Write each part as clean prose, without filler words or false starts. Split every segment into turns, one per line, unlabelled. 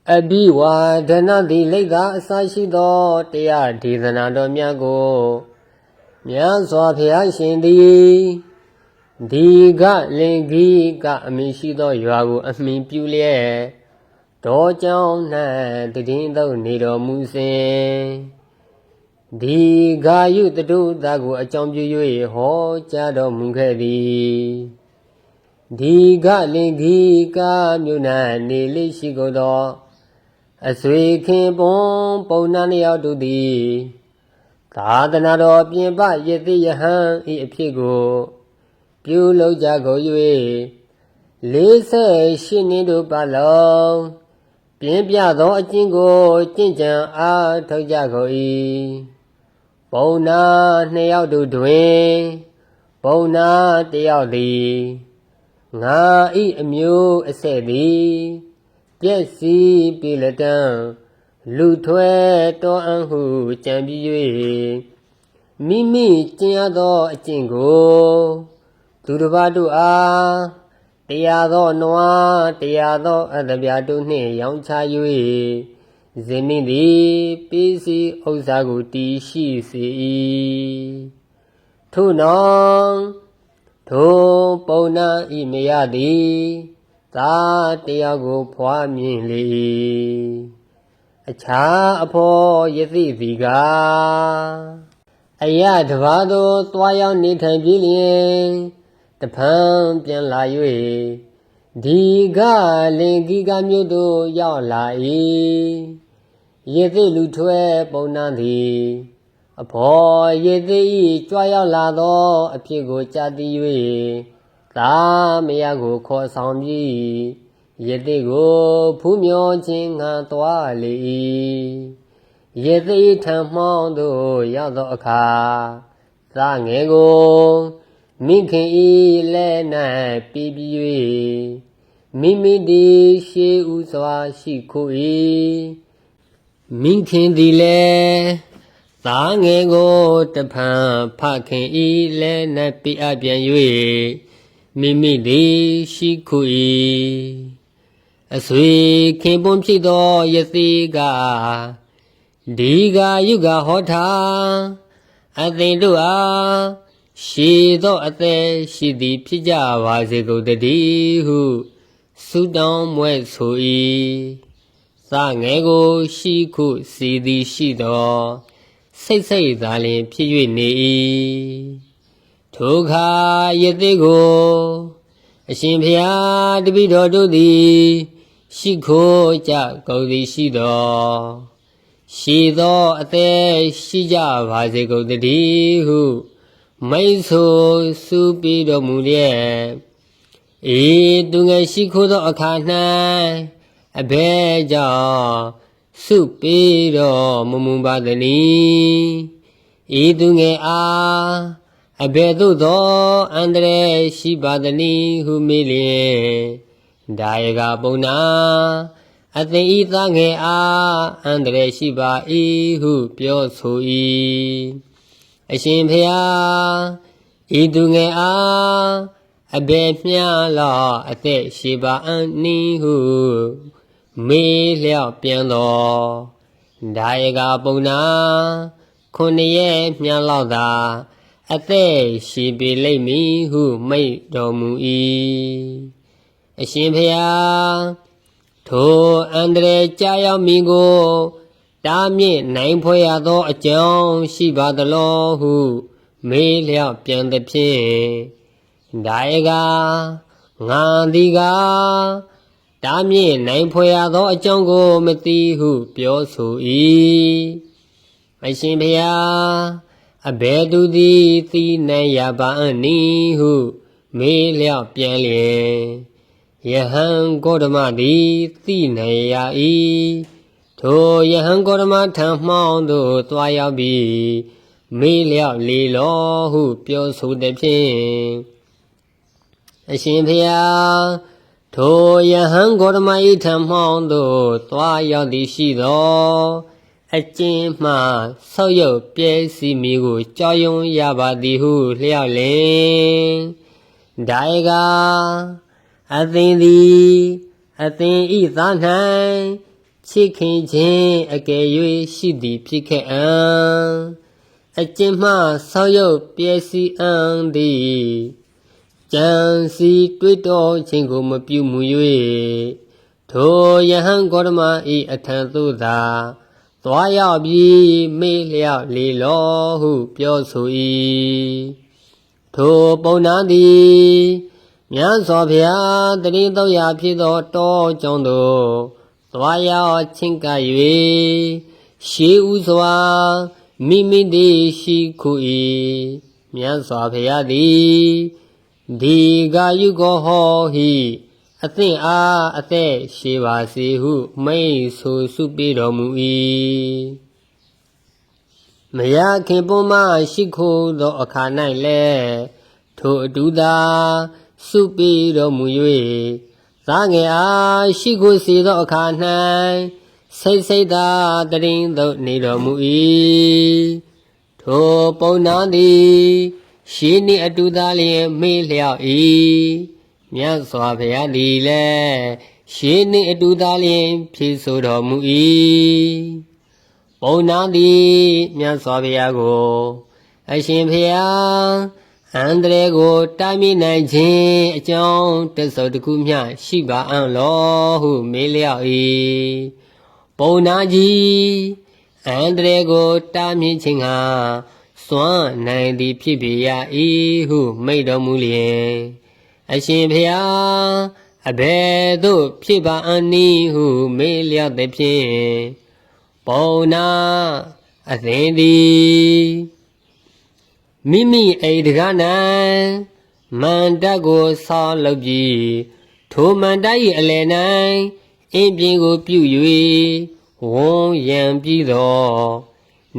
အဘိဝါဒနာတိလိကအစရှိသောတရားဒေသနာတော်များကိုမြတ်စွာဘုရားရှင်သည်ဒီကလင်ကြီးကအမိရှိသောရွာကိုအမိပြုလျက်တော်ကြောင့်၌တည်င်းသောနေတော်မူစဉ်ဒီဂါယုတတုသာကိုအကြောင်းပြု၍ဟောကြားတော်မူခဲ့သည်ဒီကလင်ကြီးကမြို့၌နေလိရှိကုန်သောအဆွေခင်ပွန်ပုံနာနှစ်ယောက်တို့သည်သာသနာတော်ပြင်ပယသိယဟန်ဤအဖြစ်ကိုပြုလုပ်ကြကုန်၍48နှစ်တို့ပတ်လုံးပြင်းပြသောအကျင့်ကိုကျင့်ကြံအားထုတ်ကြကုန်၏ပုံနာနှစ်ယောက်တို့တွင်ပုံနာတစ်ယောက်သည်ငါဤအမျိုးအဆက်သည်ပျက်စီးပြီလက်တံလူထွဲတော်အံ့ဟုကြံပြီး၍မိမိကျင့်ရသောအကျင့်ကိုသူတစ်ပါးတို့အားတရားသောနွားတရားသောအတ္တပြတို့နှင့်ရောင်းချ၍ဇနိသည်ပစ္စည်းဥစ္စာကိုတည်ရှိစေ၏ထို့နောက်ထိုပုံနာဤမရသည်သာတရားကိုဖွားမြင်လေအခြားအဖို့ယသိသည်ကအယတဘာသို့သွားရောက်နေထိုင်ပြီးလျင်တဖန်ပြန်လာ၍ဒီကလင်ကြီးကမြို့သို့ရောက်လာ၏ယသိလူထွဲပုံနာသည်အဖို့ယသိကြွရောက်လာသောအဖြစ်ကိုကြားသိ၍သာမယားကိုခေါ်ဆောင်ပြီးယသိကိုဖူးမြော်ခြင်းငှာသွားလေ၏ယသိထံမှောင်းသို့ရောက်သောအခါသာငယ်ကိုမိခင်ဤလက်၌ပြီးပြီး၍မိမိသည်ရှေးဥစွာရှိခိုး၏မိခင်သည်လည်းသာငယ်ကိုတဖန်ဖခင်ဤလက်၌ပြီးအပ်ပြန်၍မိမိသည်ရှိခိုး၏အဆွေခင်ပွန်းဖြစ်သောယသိကဒီကယုကဟောတာအသင်တို့အားရှည်သောအသက်ရှိသည်ဖြစ်ကြပါစေကုန်တည်းဟုဆုတောင်းမွဲ့ဆို၏စငယ်ကိုရှိခုစီသည်ရှိသောစိတ်စိတ်သာလျှင်ဖြစ်၍နေ၏ထိုအခါယသိကိုအရှင်ဘုရားတပည့်တော်တို့သည်ရှိခိုးကြကုန်သည်ရှိသောရှည်သောအသက်ရှိကြပါစေကုန်တည်းဟုမိတ်ဆိုစုပြီးတော်မူလျက်ဤသူငယ်ရှိခိုးသောအခါ၌အဘဲကြောင့်စုပြီးတော်မမူပါသနည်းဤသူငယ်အားအဘဲသို့သောအန္တရာယ်ရှိပါသနည်းဟုမေးလျင်ဒါယကပုံနာအသင်ဤသားငယ်အားအန္တရာယ်ရှိပါ၏ဟုပြောဆို၏အရှင်ဘုရားဤသူငယ်အားအဘယ်မျှလောက်အသက်ရှိပါအံ့နည်းဟုမေးလျောက်ပြန်တော်ဒါယကပုံနာ9ရက်မျှလောက်သာအသက်ရှိပေလိမ့်မည်ဟုမိန့်တော်မူ၏အရှင်ဘုရားထိုအန္တရာယ်ကြာရောက်မည်ကိုတားမြစ်နိုင်ဖွယ်ရသောအကြောင်းရှိပါသလောဟုမေးလျောက်ပြန်သည်ဖြင့်ဒါယကငါသည်ကတားမြစ်နိုင်ဖွယ်ရသောအကြောင်းကိုမသိဟုပြောဆို၏အရှင်ဘုရားအဘယ်သူသည်သိနိုင်ရပါအံ့နည်းဟုမေးလျောက်ပြန်လျင်ယဟန်ဂေါတမသည်သိနိုင်ရ၏ထိုယဟန်ဂေါတမထံမှောင်းသို့သွားရောက်ပြီးမေးလျောက်လေလောဟုပြောဆိုသည်ဖြင့်အရှင်ဘုရားထိုယဟန်ဂေါတမ၏ထံမှောင်းသို့သွားရောက်သည်ရှိသောအကျဉ်မှဆောက်ရုပ်ပြည့်စည်မိကိုကြောက်ရွံ့ရပါသည်ဟုလျှောက်လင်ဒါယကအသင်သည်အသင်ဤသား၌ ချစ်ခင်ခြင်းအကယ်၍ရှိသည်ဖြစ်ခဲ့အံ့အကျင့်မှဆောက်ရုပ်ပျက်စီးအံ့သည်ကြံစီတွေးတောခြင်းကိုမပြုမူ၍ထိုယဟန်ဂေါတမ၏အထံသို့သာသွားရောက်ပြီးမေ့လျောက်လေလောဟုပြောဆို၏ထိုပုံနာသည်မြတ်စွာဘုရားတရင်တော်ရာဖြစ်သောတောကျောင်းသို့သွားရောက်ချင်းကပ်၍ရှေးဥစွာမိမိသည်ရှိခု၏မြတ်စွာဘုရားသည်ဒီဂါယုကောဟောဟိအသင့်အားအသက်ရှိပါစေဟုမိန့်ဆိုဆုပေးတော်မူ၏မယခင်ပွန်မရှိခိုးသောအခါ၌လည်းထိုအတူသာဆုပေးတော်မူ၍သားငယ်အားရှိခိုးစေသောအခါ၌စိတ်စိတ်သာတရင်သို့နေတော်မူ၏ထိုပုံနာသည်ရှေးနှင့်အတူသာလျင်မေ့လျောက်၏မြတ်စွာဘုရားသည်လည်းရှေးနှင့်အတူသာလျင်ဖြေဆိုတော်မူ၏ပုံနာသည်မြတ်စွာဘုရားကိုအရှင်ဘုရားအန္တရာယ်ကိုတားမြစ်နိုင်ခြင်းအကြောင်းတစ်စုံတစ်ခုမျှရှိပါအံ့လောဟုမေးလျောက်၏ပုံနာကြီးအန္တရာယ်ကိုတားမြစ်ခြင်းဟာစွမ်းနိုင်သည်ဖြစ်ပေရ၏ဟုမိန့်တော်မူလျင်အရှင်ဘုရားအဘယ်သို့ဖြစ်ပါအံ့နည်းဟုမေးလျောက်သည်ဖြင့်ပုံနာအသင်သည်မိမိအိမ်တကား၌မန္တကိုဆောက်လုပ်ပြီးထိုမန္တ၏အလယ်၌အင်းပြင်ကိုပြု၍ဝန်းရံပြီးသော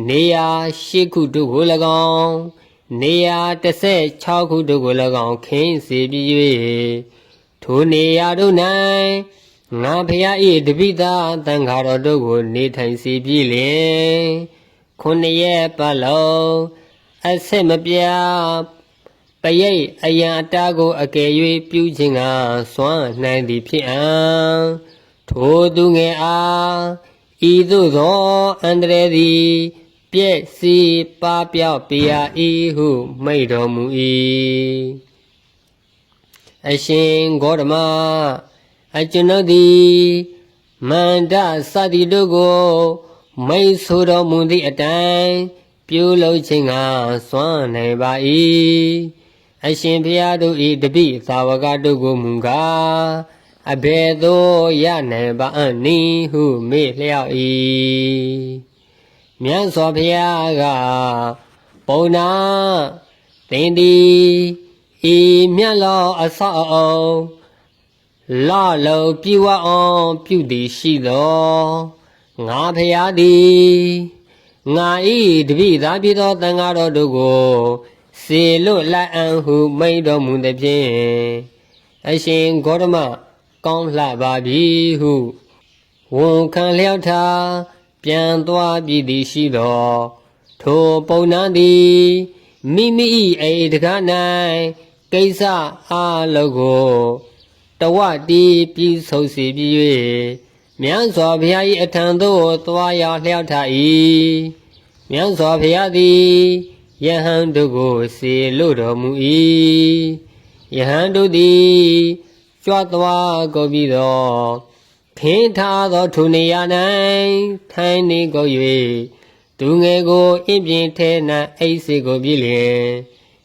နေရာ8ခုတို့ကို၎င်းနေရာ16ခုတို့ကို၎င်းခင်းစေပြီး၍ထိုနေရာတို့၌ငါဖျား၏တပိသာသံဃာတော်တို့ကိုနေထိုင်စေပြီးလျင် 9 ရက်ပတ်လုံးအဆက်မပြပရိတ်အယံအတားကိုအကယ်၍ပြုခြင်းကစွမ်းနိုင်သည်ဖြစ်အံ့ထိုသူငယ်အားဤသို့သောအန္တရာယ်သည်ပျက်စီးပါပြောက်ပြရ၏ဟုမိန့်တော်မူ၏အရှင်ဂေါတမအကျွန်ုပ်သည်မန္တစသည်တို့ကိုမိန့်ဆိုတော်မူသည့်အတိုင်းပြုလုပ်ခြင်းကစွမ်းနိုင်ပါ၏အရှင်ဘုရားတို့၏တပိသာဝကတို့ကိုမူကားအဘယ်သို့ရနိုင်ပါအံ့နည်းဟုမေးလျောက်၏မြတ်စွာဘုရားကပုံနာသင်သည်ဤမြတ်လောအဆောက်အအုံလာလုံးပြည့်ဝအောင်ပြုသည်ရှိသောငါဘုရားသည်ငါဤတပိသာဖြစ်သောသံဃာတော်တို့ကိုစေလွတ်လိုက်အံ့ဟုမိန့်တော်မူသည်ဖြင့်အရှင်ဂေါတမကောင်းလှပါပြီဟုဝန်ခံလျောက်ထာပြန်သွားပြည်သည်ရှိသောထိုပုံနာသည်မိမိ၏အိမ်တကား၌ကိစ္စအားလုံးကိုတဝတီပြီးဆုံးစီပြီး၍မြတ်စွာဘုရား၏အထံသို့သွားရောက်လျောက်ထား၏မြတ်စွာဘုရားသည်ယဟန်တို့ကိုစေလွတ်တော်မူ၏ယဟန်တို့သည်ကြွသွားကုန်ပြီးသောခင်းထားသောထိုနေရာ၌ထိုင်နေကုန်၍သူငယ်ကိုအင်းပြင်ထဲ၌အိတ်စေကိုပြည့်လျင်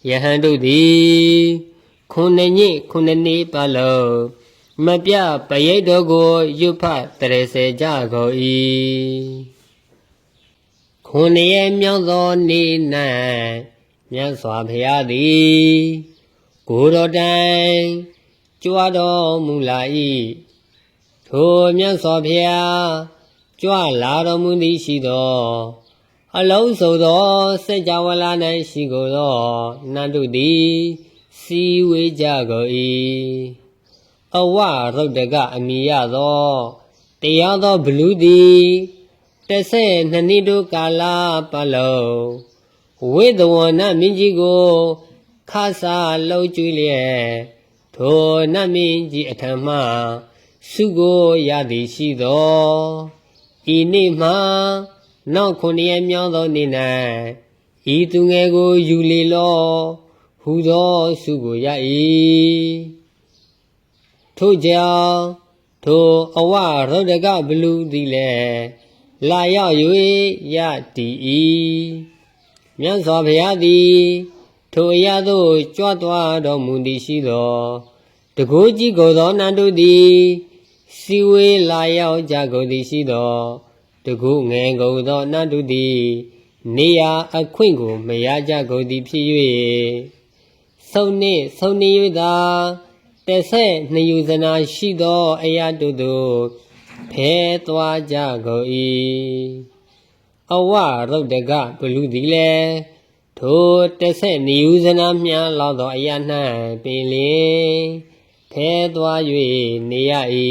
ယဟန်တို့သည်9 ညနေ့ပတ်လုံးမပြပရိတ်တော်ကိုရွတ်ဖတ်တရစေကြကုန်၏9 ရက်မြောက်သောနေ့၌မြတ်စွာဘုရားသည်ကိုယ်တော်တိုင်ကြွတော်မူလာ၏ထိုမြတ်စွာဘုရားကြွလာတော်မူသည်ရှိသောအလုံးစုံသောစัจ java လာ၌ရှိကုန်သောနတ်တို့သည်စီဝေးကြကုန်၏အဝရုတ်တကအမိရသောတရားသောဘလူသည်12 နှစ်တို့ကာလပတ်လုံးဝိသဝနမင်းကြီးကိုခါစားလှုပ်ကြွလျက်ထိုနတ်မင်းကြီးအထံမှဆုကိုရသည်ရှိသော ဤနေ့မှနောက်9 ရက်မြောက်သောနေ့၌ဤသူငယ်ကိုယူလေလောဟူသောဆုကိုရ၏ထို့ကြောင့်ထိုအဝရုဒ္ဓကဘလူသည်လည်းလာရောက်၍ရတည်၏မြတ်စွာဘုရားသည်ထိုအရာသို့ကြွသွားတော်မူသည်ရှိသောတကူကြီးကိုသောနန္တုသည်စီဝေးလာရောက်ကြကုန်သည်ရှိသောတကူငယ်ကုန်သောနန္တုသည်နေရာအခွင့်ကိုမရကြကုန်သည်ဖြစ်၍ဆုံးနှင့်၍သာ12ယူဇနာရှိသောအရာတို့သို့ဖဲသွားကြကုန်၏အဝရုဒ္ဓကဘလူသည်လည်းထို12ယူဇနာမြလောက်သောအရာ၌ပင်လင်ဖဲသွား၍နေရ၏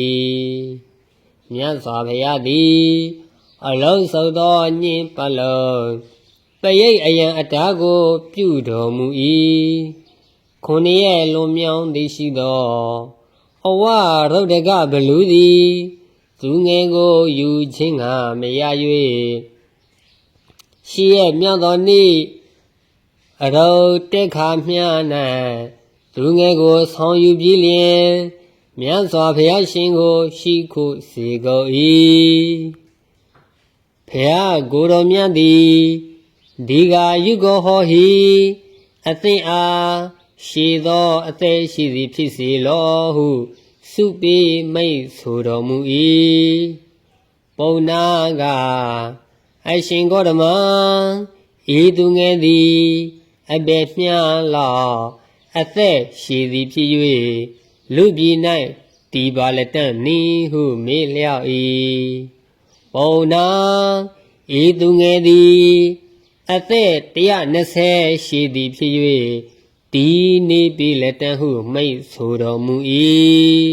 မြတ်စွာဘုရားသည်အလုံးစုံသောညင်ပတ်လုံးပရိတ်အယံအတားကိုပြုတော်မူ၏9 ရက်လွန်မြောက်သည်ရှိသောအဝရုဒ္ဓကဘလူသည်သူငယ်ကိုယူခြင်းကမရ၍ရှေ့ရမြောက်သောနေ့အရုတ်တက်ခါမြ၌သူငယ်ကိုဆောင်ယူပြီးလျင်မြတ်စွာဘုရားရှင်ကိုရှိခိုးစေကုန်၏ဘုရားကိုယ်တော်မြတ်သည်ဒီဃာယုကိုဟောဟိအသင်အားရှည်သောအသက်ရှိသည်ဖြစ်စေလောဟုစုပေမိတ်ဆိုတော်မူ၏ပုံနာကအရှင်ဂေါတမဤသူငယ်သည်အဘယ်မျှလောက်အသက်ရှည်သည်ဖြစ်၍လူပြည်၌တည်ပါလက်တန့်နီဟုမေးလျောက်၏ပုံနာဤသူငယ်သည်အသက်120ရှည်သည်ဖြစ်၍ဒီနေပြီလက်တန့်ဟုမိတ်ဆိုတော်မူ၏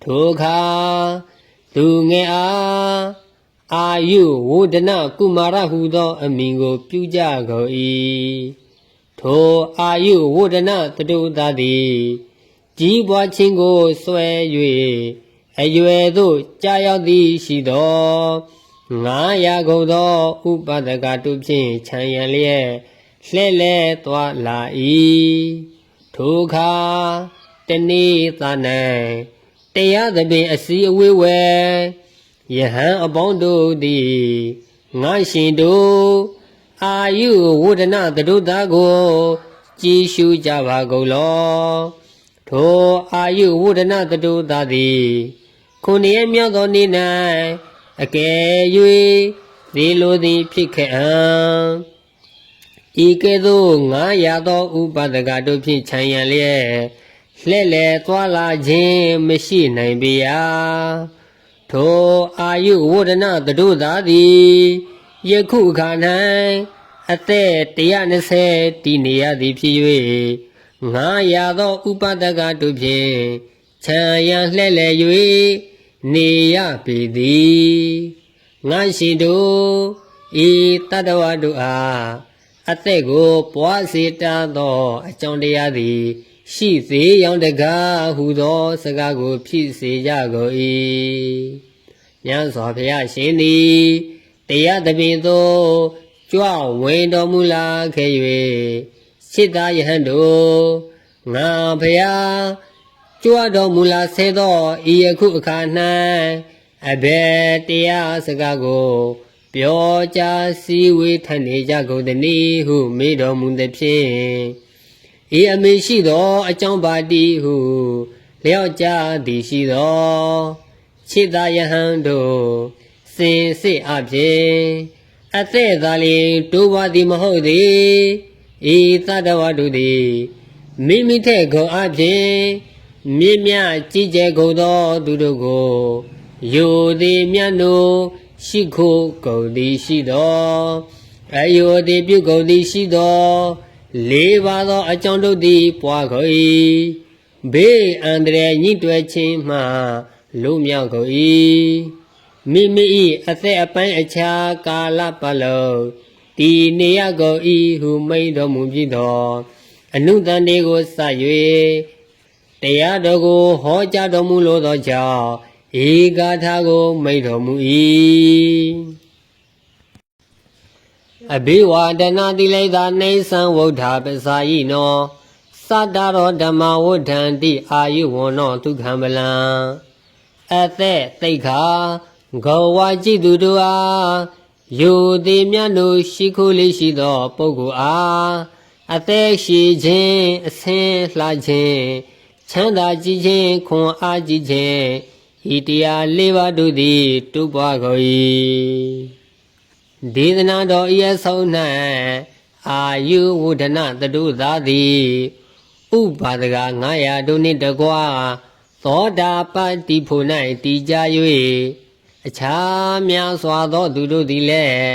ထိုအခါသူငယ်အားအာယုဝဒနာကုမာရဟုသောအမည်ကိုပြုကြကုန်၏ထိုအာယုဝဒနာတတုသားသည်ကြီးပွားခြင်းကိုဆွဲ၍အရွယ်သို့ကြာရောက်သည်ရှိသော900ခုသောဥပဒကတုဖြင့်ခြံရံလျက်လှဲ့လဲသွားလာ၏ထိုအခါတနေ့သာ၌တရားသဖြင့်အစည်းအဝေးဝဲယဟန်အပေါင်းတို့သည်ငါရှင်တို့အာယုဝဒနာတတုသားကိုကြည်ရှုကြပါကုန်လောထိုအာယုဝဒနာတတုသားသည်9 ရက်မြောက်သောနေ့၌အကယ်၍သေလိုသည်ဖြစ်ခဲ့အံဤကဲ့သို့900သောဥပဒကတို့ဖြင့်ခြံရံလျက်လှဲ့လဲသွားလာခြင်းမရှိနိုင်ပေရာထိုအာယုဝဒနာတတုသားသည်ယခုအခါ၌အသက်120တည်နေရသည်ဖြစ်၍900သောဥပဒကတို့ဖြင့်ခြံရံလှဲ့လဲ၍နေရပေသည်ငါရှင်တို့ဤတတ္တဝတို့အားအသက်ကိုပွားစေတတ်သောအကြောင်းတရားသည်ရှိသေးရောင်တကားဟူသောစကားကိုဖြစ်စေကြကုန်၏မြတ်စွာဘုရားရှင်သည်တရားသဖြင့်သို့ကြွဝင်တော်မူလာခဲ့၍စိတ္တယဟန်တို့ငါဘုရားကြွတော်မူလာစေသောဤယခုအခါ၌အဘယ်တရားစကားကိုပြောကြားစည်းဝေးထိုင်နေကြကုန်သည်ဟုမေးတော်မူသည်ဖြင့်ဤအမေရှိသောအကြောင်းပါတိဟုလျောက်ကြသည်ရှိသောခြေသာယဟန်တို့စင်စစ်အဖြစ်အသက်သာလျှင်တိုးပွားသည်မဟုတ်သည်ဤသတ္တဝါတို့သည်မိမိထက်ကုန်အဖြစ်မြင့်မြတ်ကြီးကျယ်ကုန်သောသူတို့ကိုယိုသည်မြတ်တို့ရှိခိုးကုန်သည်ရှိသောအယိုသည်ပြုကုန်သည်ရှိသော4 ပါးသောအကြောင်းတို့သည်ပွားကုန်၏ဘေးအန္တရာယ်ညှိတွယ်ခြင်းမှလွတ်မြောက်ကုန်၏မိမိ၏အသက်အပိုင်းအခြားကာလပတ်လုံးတည်နေရကုန်၏ဟုမိန့်တော်မူပြီးသောအနုတန်တွေကိုစ၍တရားတော်ကိုဟောကြားတော်မူလိုသောကြောင့် ဧဂါထာကိုမိန့်တော်မူ၏အဘိဝါဒနာတိလိတာနေသံဝုဒ္ဓပစာယိနောသတ္တရောဓမ္မဝဋ္ဌန္တိအာယုဝနောဒုက္ခံပလံအသက်သိက္ခာဂဝါจิตသူတို့အားယိုသည်မြတ်တို့ရှိခိုးလေးရှိသောပုဂ္ဂိုလ်အားအသက်ရှိခြင်းအဆင်းလှခြင်းချမ်းသာကြည်ခြင်းခွန်အားကြည်ခြင်းဤတရား၄ပါးတို့သည်တိုးပွားကုန်၏ဒေသနာတော်ဤအဆုံး၌အာယုဝဒနာတတုသာသည်ဥပါဒက900တို့နှင့်တကွာသောတာပတ္တိဖို့၌တည်ကြ၍အခြားများစွာသောသူတို့သည်လည်း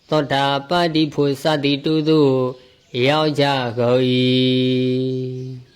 သောတာပတ္တိဖို့စသည်တို့သို့ရောက်ကြကုန်၏